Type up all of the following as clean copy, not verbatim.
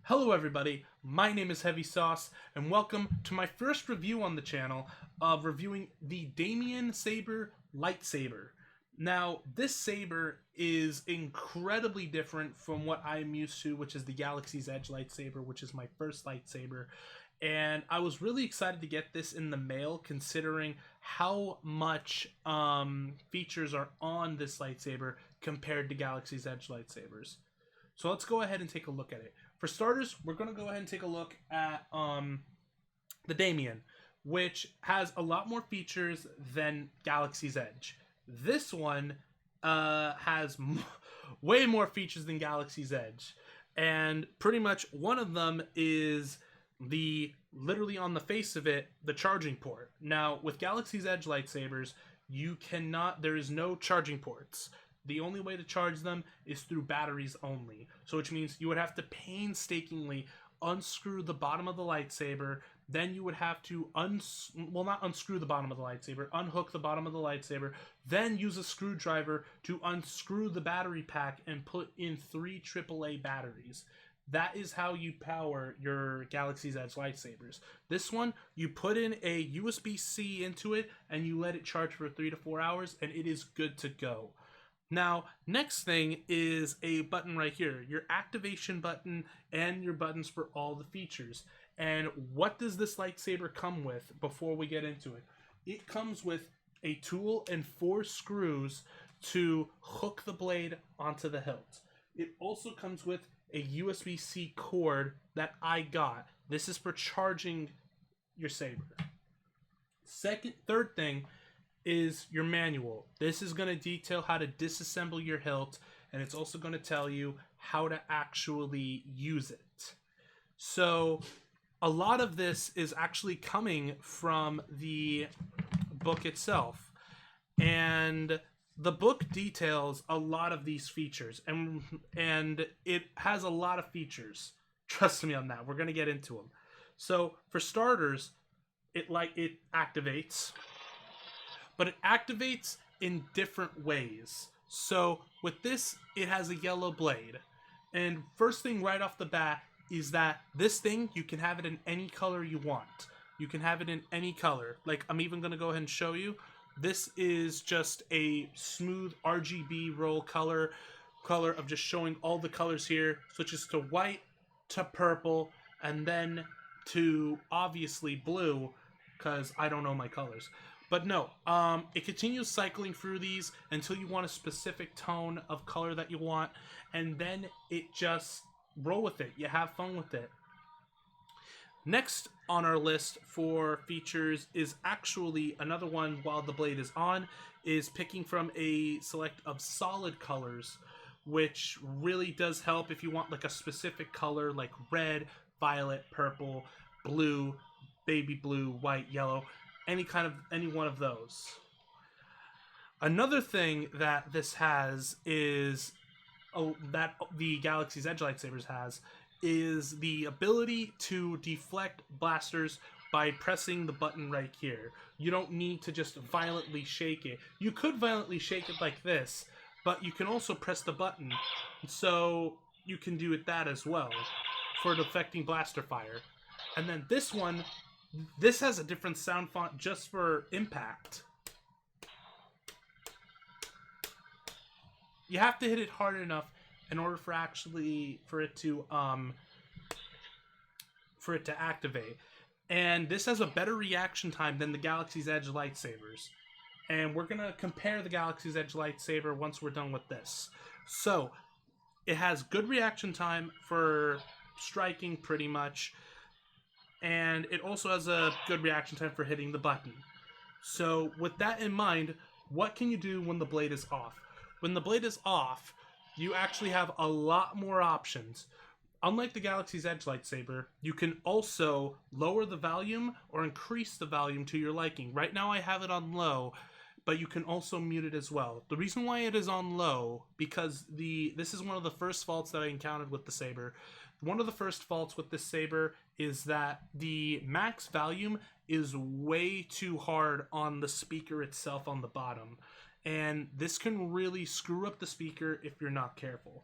Hello everybody, my name is Heavy Sauce, and welcome to my first review on the channel of reviewing the Damien Saber Lightsaber. Now, this saber is incredibly different from what I'm used to, which is the Galaxy's Edge lightsaber, which is my first lightsaber. And I was really excited to get this in the mail, considering how much features are on this lightsaber compared to Galaxy's Edge lightsabers. So let's go ahead and take a look at it. For starters, we're going to go ahead and take a look at the Damien, which has a lot more features than Galaxy's Edge. This one has way more features than Galaxy's Edge. And pretty much one of them is literally on the face of it, the charging port. Now, with Galaxy's Edge lightsabers, there is no charging ports. The only way to charge them is through batteries only. So which means you would have to painstakingly unscrew the bottom of the lightsaber. Then you would have to not unscrew the bottom of the lightsaber, unhook the bottom of the lightsaber, then use a screwdriver to unscrew the battery pack and put in 3 AAA batteries. That is how you power your Galaxy's Edge lightsabers. This one, you put in a USB-C into it and you let it charge for 3 to 4 hours and it is good to go. Now, next thing is a button right here, your activation button and your buttons for all the features. And what does this lightsaber come with before we get into it? It comes with a tool and 4 screws to hook the blade onto the hilt. It also comes with a USB-C cord that I got. This is for charging your saber. Third thing is your manual. This is going to detail how to disassemble your hilt, and it's also going to tell you how to actually use it. So a lot of this is actually coming from the book itself, and the book details a lot of these features, and it has a lot of features. Trust me on that. We're going to get into them. So for starters, it activates, but it activates in different ways. So with this, it has a yellow blade. And first thing right off the bat is that this thing, you can have it in any color you want. You can have it in any color. Like, I'm even going to go ahead and show you. This is just a smooth RGB roll color of just showing all the colors here. Switches to white, to purple, and then to obviously blue, because I don't know my colors. But no, it continues cycling through these until you want a specific tone of color that you want, and then it just roll with it. You have fun with it. Next on our list for features is actually another one while the blade is on, is picking from a select of solid colors, which really does help if you want like a specific color like red, violet, purple, blue, baby blue, white, yellow. Any one of those. Another thing that this has is that the Galaxy's Edge lightsabers has is the ability to deflect blasters by pressing the button right here. You don't need to just violently shake it. You could violently shake it like this, but you can also press the button, so you can do that as well for deflecting blaster fire. And then this has a different sound font just for impact. You have to hit it hard enough in order for it to activate. And this has a better reaction time than the Galaxy's Edge lightsabers. And we're going to compare the Galaxy's Edge lightsaber once we're done with this. So, it has good reaction time for striking pretty much. And it also has a good reaction time for hitting the button. So with that in mind, what can you do when the blade is off? When the blade is off, you actually have a lot more options. Unlike the Galaxy's Edge lightsaber, you can also lower the volume or increase the volume to your liking. Right now I have it on low, but you can also mute it as well. The reason why it is on low, because this is one of the first faults that I encountered with the saber. One of the first faults with this saber is that the max volume is way too hard on the speaker itself on the bottom. And this can really screw up the speaker if you're not careful.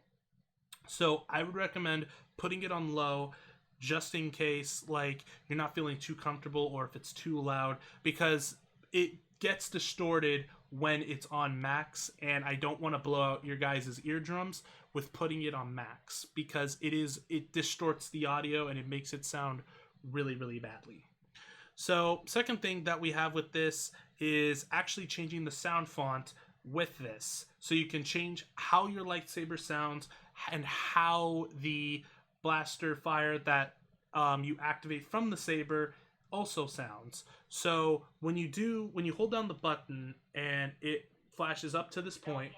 So I would recommend putting it on low just in case like you're not feeling too comfortable or if it's too loud, because it gets distorted when it's on max, and I don't want to blow out your guys' eardrums with putting it on max, because it distorts the audio and it makes it sound really really badly. So second thing that we have with this is actually changing the sound font with this. So you can change how your lightsaber sounds and how the blaster fire that you activate from the saber also sounds. So when you hold down the button and it flashes up to this point,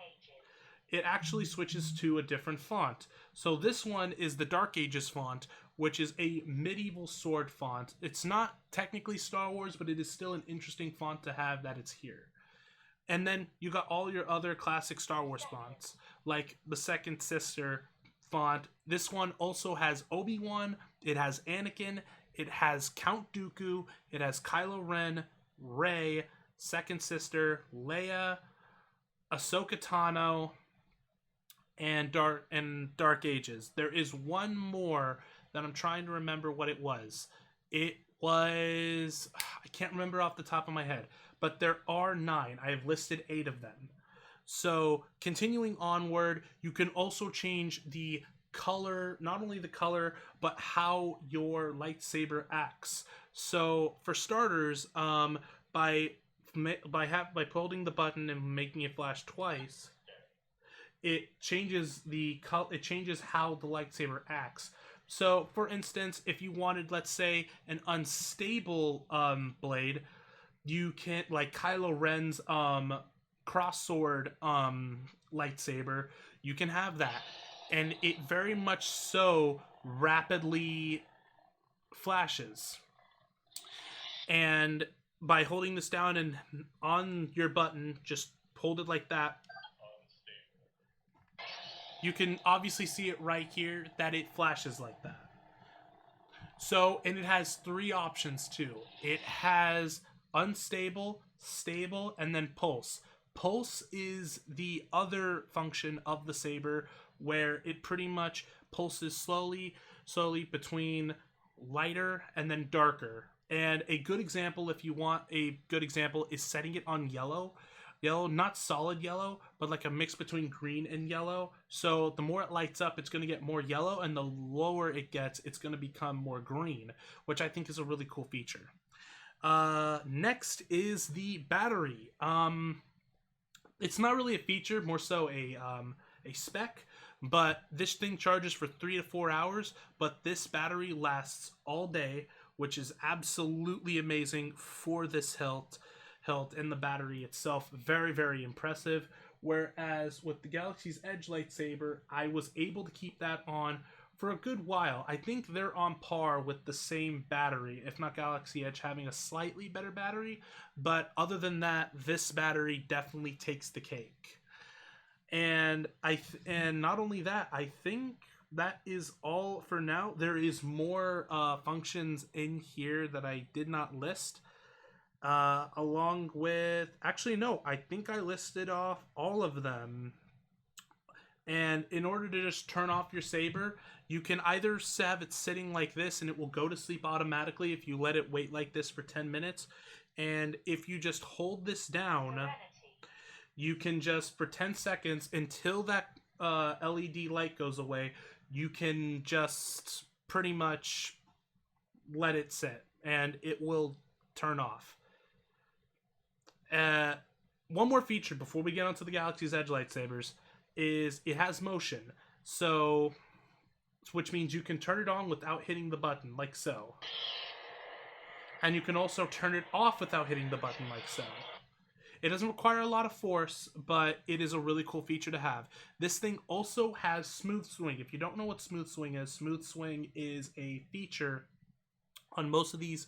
it actually switches to a different font. So this one is the Dark Ages font, which is a medieval sword font. It's not technically Star Wars, but it is still an interesting font to have that it's here. And then you got all your other classic Star Wars fonts, like the Second Sister font. This one also has Obi-Wan, it has Anakin, it has Count Dooku, it has Kylo Ren, Rey, Second Sister, Leia, Ahsoka Tano, and Dark Ages. There is one more that I'm trying to remember what it was. It was, I can't remember off the top of my head, but there are 9. I have listed 8 of them. So continuing onward, you can also change the color, not only the color, but how your lightsaber acts. So for starters, by holding the button and making it flash twice, it changes how the lightsaber acts. So for instance, if you wanted, let's say, an unstable blade, you can, like Kylo Ren's cross-sword lightsaber, you can have that, and it very much so rapidly flashes. And by holding this down and on your button, just hold it like that, you can obviously see it right here that it flashes like that. So, and it has 3 options too. It has unstable, stable, and then pulse. Pulse is the other function of the saber where it pretty much pulses slowly between lighter and then darker. And a good example, if you want a good example, is setting it on yellow. Yellow, not solid yellow, but like a mix between green and yellow. So the more it lights up, it's going to get more yellow, and the lower it gets, it's going to become more green, which I think is a really cool feature. Next is the battery. It's not really a feature, more so a spec, but this thing charges for 3 to 4 hours, but this battery lasts all day, which is absolutely amazing for this hilt, and the battery itself, very very impressive. Whereas with the Galaxy's Edge lightsaber, I was able to keep that on for a good while. I think they're on par with the same battery, if not Galaxy Edge having a slightly better battery, but other than that, this battery definitely takes the cake. And and not only that, I think that is all for now. There is more functions in here that I did not list. Along with, actually no, I think I listed off all of them. And in order to just turn off your saber, you can either have it sitting like this and it will go to sleep automatically if you let it wait like this for 10 minutes. And if you just hold this down, you can just, for 10 seconds, until that LED light goes away, you can just pretty much let it sit and it will turn off. One more feature before we get onto the Galaxy's Edge lightsabers is it has motion. So, which means you can turn it on without hitting the button, like so. And you can also turn it off without hitting the button, like so. It doesn't require a lot of force, but it is a really cool feature to have. This thing also has smooth swing. If you don't know what smooth swing is a feature on most of these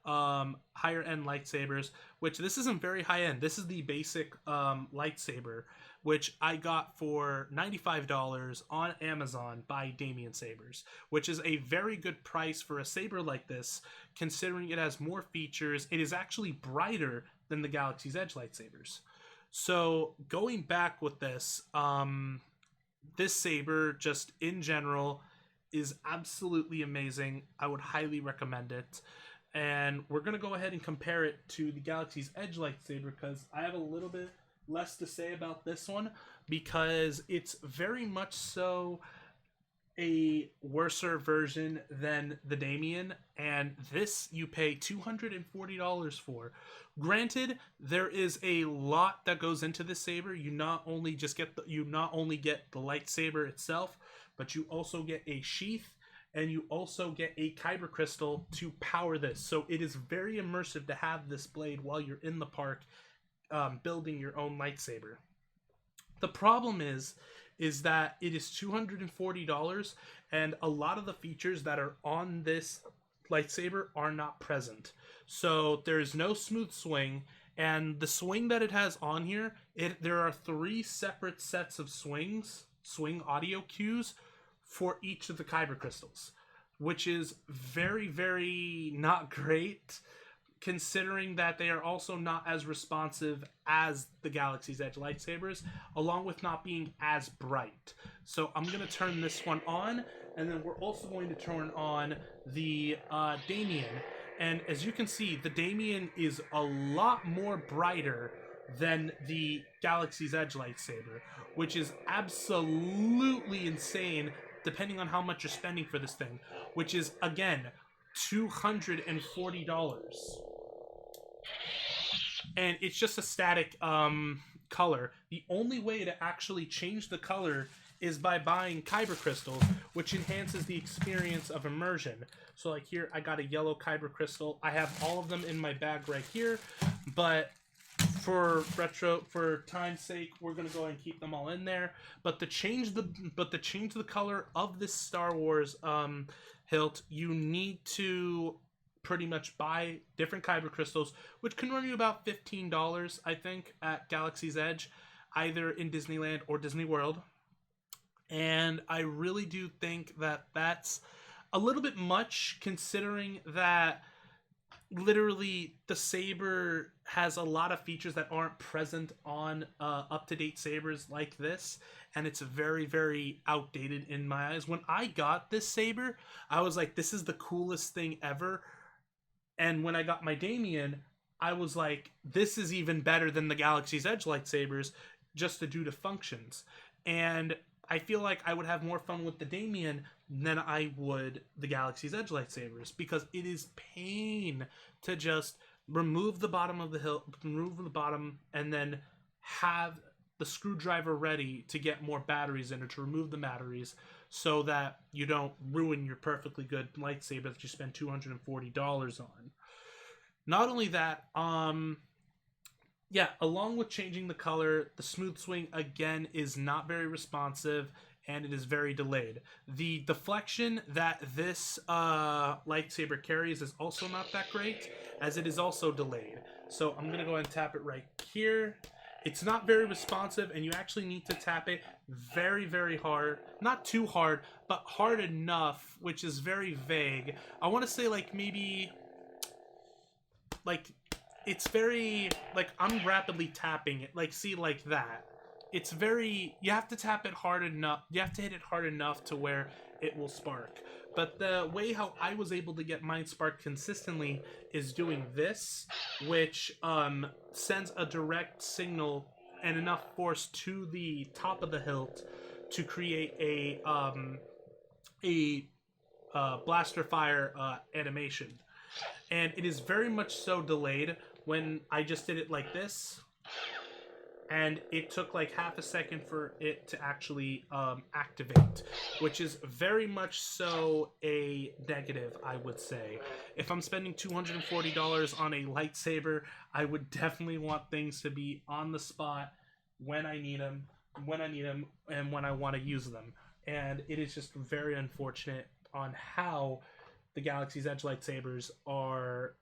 higher end lightsabers, which this isn't very high end. This is the basic lightsaber, which I got for $95 on Amazon by Damien Sabers, which is a very good price for a saber like this, considering it has more features. It is actually brighter than the Galaxy's Edge lightsabers. So going back with this, this saber, just in general, is absolutely amazing. I would highly recommend it. And we're going to go ahead and compare it to the Galaxy's Edge lightsaber because I have a little bit less to say about this one because it's very much so a worser version than the Damien, and this you pay $240 for. Granted, there is a lot that goes into this saber. You not only get the lightsaber itself, but you also get a sheath, and you also get a kyber crystal to power this. So it is very immersive to have this blade while you're in the park, building your own lightsaber. The problem is that it is $240, and a lot of the features that are on this lightsaber are not present. So there is no smooth swing, and the swing that it has on here, there are 3 separate sets of swing audio cues for each of the kyber crystals, which is very, very not great, considering that they are also not as responsive as the Galaxy's Edge lightsabers, along with not being as bright. So I'm going to turn this one on, and then we're also going to turn on the Damien. And as you can see, the Damien is a lot more brighter than the Galaxy's Edge lightsaber, which is absolutely insane depending on how much you're spending for this thing, which is, again, $240. And it's just a static color. The only way to actually change the color is by buying kyber crystals, which enhances the experience of immersion. So like here, I got a yellow kyber crystal. I have all of them in my bag right here, but for time's sake, we're gonna go ahead and keep them all in there. But to change the color of this Star Wars hilt, you need to pretty much buy different kyber crystals, which can run you about $15, I think, at Galaxy's Edge, either in Disneyland or Disney World. And I really do think that that's a little bit much, considering that literally the saber has a lot of features that aren't present on up-to-date sabers like this, and it's very, very outdated in my eyes. When I got this saber, I was like, this is the coolest thing ever. And when I got my Damien, I was like, this is even better than the Galaxy's Edge lightsabers, just due to functions. And I feel like I would have more fun with the Damien than I would the Galaxy's Edge lightsabers, because it is pain to just remove the bottom of the hilt, remove the bottom, and then have the screwdriver ready to get more batteries in, or to remove the batteries, so that you don't ruin your perfectly good lightsaber that you spend $240 on. Not only that, yeah, along with changing the color, the smooth swing, again, is not very responsive, and it is very delayed. The deflection that this lightsaber carries is also not that great, as it is also delayed. So I'm going to go ahead and tap it right here. It's not very responsive, and you actually need to tap it very, very hard. Not too hard, but hard enough, which is very vague. I want to say, like, maybe, like, it's very, like, I'm rapidly tapping it, like, see, like that. It's very, you have to tap it hard enough, you have to hit it hard enough to where it will spark. But the way how I was able to get mine spark consistently is doing this, which sends a direct signal and enough force to the top of the hilt to create a blaster fire animation. And it is very much so delayed. When I just did it like this, and it took like half a second for it to actually activate, which is very much so a negative, I would say. If I'm spending $240 on a lightsaber, I would definitely want things to be on the spot when I need them, and when I want to use them. And it is just very unfortunate on how the Galaxy's Edge lightsabers are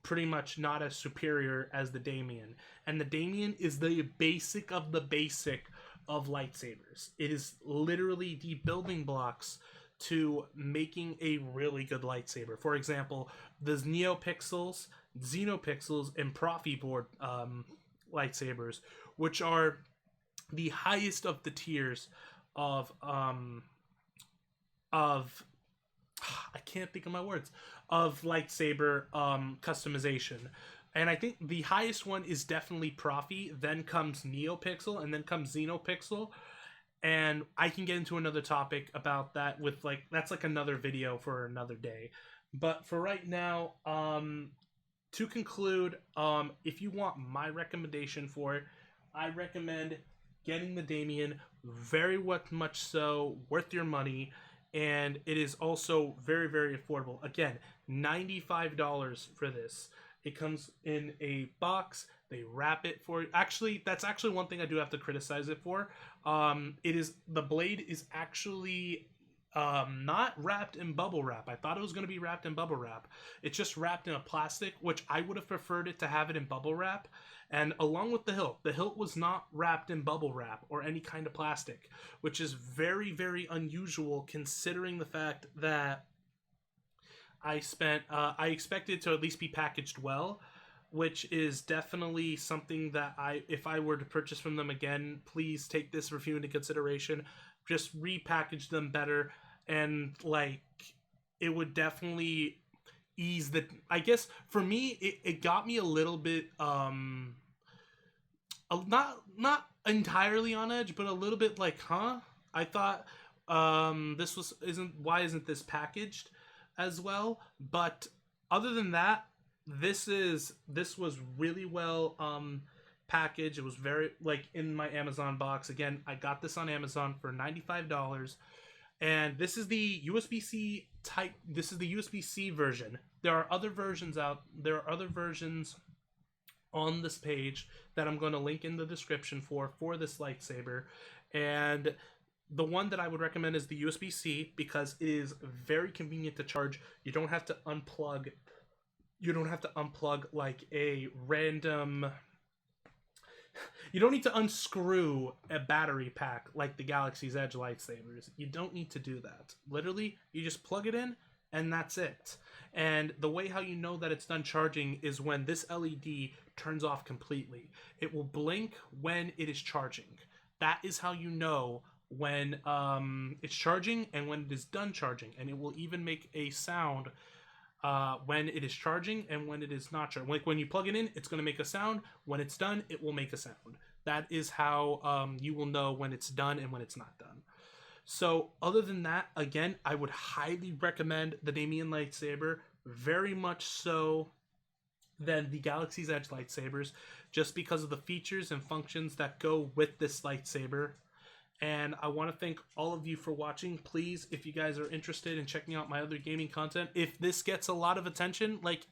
pretty much not as superior as the Damien. And the Damien is the basic of the basic of lightsabers. It is literally the building blocks to making a really good lightsaber. For example, the Xenopixels, and Profi board lightsabers, which are the highest of the tiers of of I can't think of my words, of lightsaber customization. And I think the highest one is definitely Profi, then comes Neopixel, and then comes Xenopixel. And I can get into another topic about that with like that's like another video for another day. But for right now, to conclude, if you want my recommendation for it, I recommend getting the Damien, very much so worth your money, and it is also very, very affordable. Again, $95 for this. It comes in a box. They wrap it for you. Actually, that's actually one thing I do have to criticize it for. It is the blade is actually not wrapped in bubble wrap. I thought it was going to be wrapped in bubble wrap. It's just wrapped in a plastic, which I would have preferred it to have it in bubble wrap. And along with the hilt was not wrapped in bubble wrap or any kind of plastic, which is very, very unusual considering the fact that I expected to at least be packaged well, which is definitely something that if I were to purchase from them again, please take this review into consideration. Just repackage them better, and like it would definitely ease the. I guess for me, it got me a little bit not entirely on edge, but a little bit like, huh? I thought why isn't this packaged as well? But other than that, this was really well packaged. It was very like in my Amazon box. Again, I got this on Amazon for $95, and this is the USB-C type. This is the USB-C version. There are other versions on this page that I'm going to link in the description for this lightsaber, and the one that I would recommend is the USB-C because it is very convenient to charge. You don't have to unplug. You don't have to unplug like a random. You don't need to unscrew a battery pack like the Galaxy's Edge lightsabers. You don't need to do that. Literally, you just plug it in and that's it. And the way how you know that it's done charging is when this LED turns off completely. It will blink when it is charging. That is how you know when it's charging and when it is done charging. And it will even make a sound when it is charging and when it is not charging. Like when you plug it in, it's going to make a sound. When it's done, it will make a sound. That is how you will know when it's done and when it's not done. So other than that, again, I would highly recommend the Damien lightsaber, very much so than the Galaxy's Edge lightsabers, just because of the features and functions that go with this lightsaber. And I want to thank all of you for watching. Please, if you guys are interested in checking out my other gaming content, if this gets a lot of attention, like,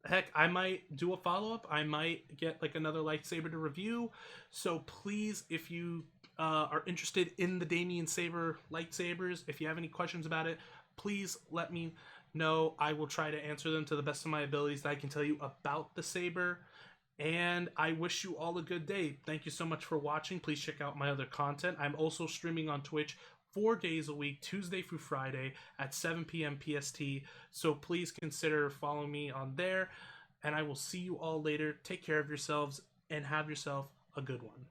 heck, I might do a follow-up. I might get, like, another lightsaber to review. So please, if you are interested in the Damien Saber lightsabers, if you have any questions about it, please let me know. I will try to answer them to the best of my abilities that I can tell you about the saber. And I wish you all a good day. Thank you so much for watching. Please check out my other content. I'm also streaming on Twitch 4 days a week, Tuesday through Friday at 7 p.m. PST. So please consider following me on there. And I will see you all later. Take care of yourselves and have yourself a good one.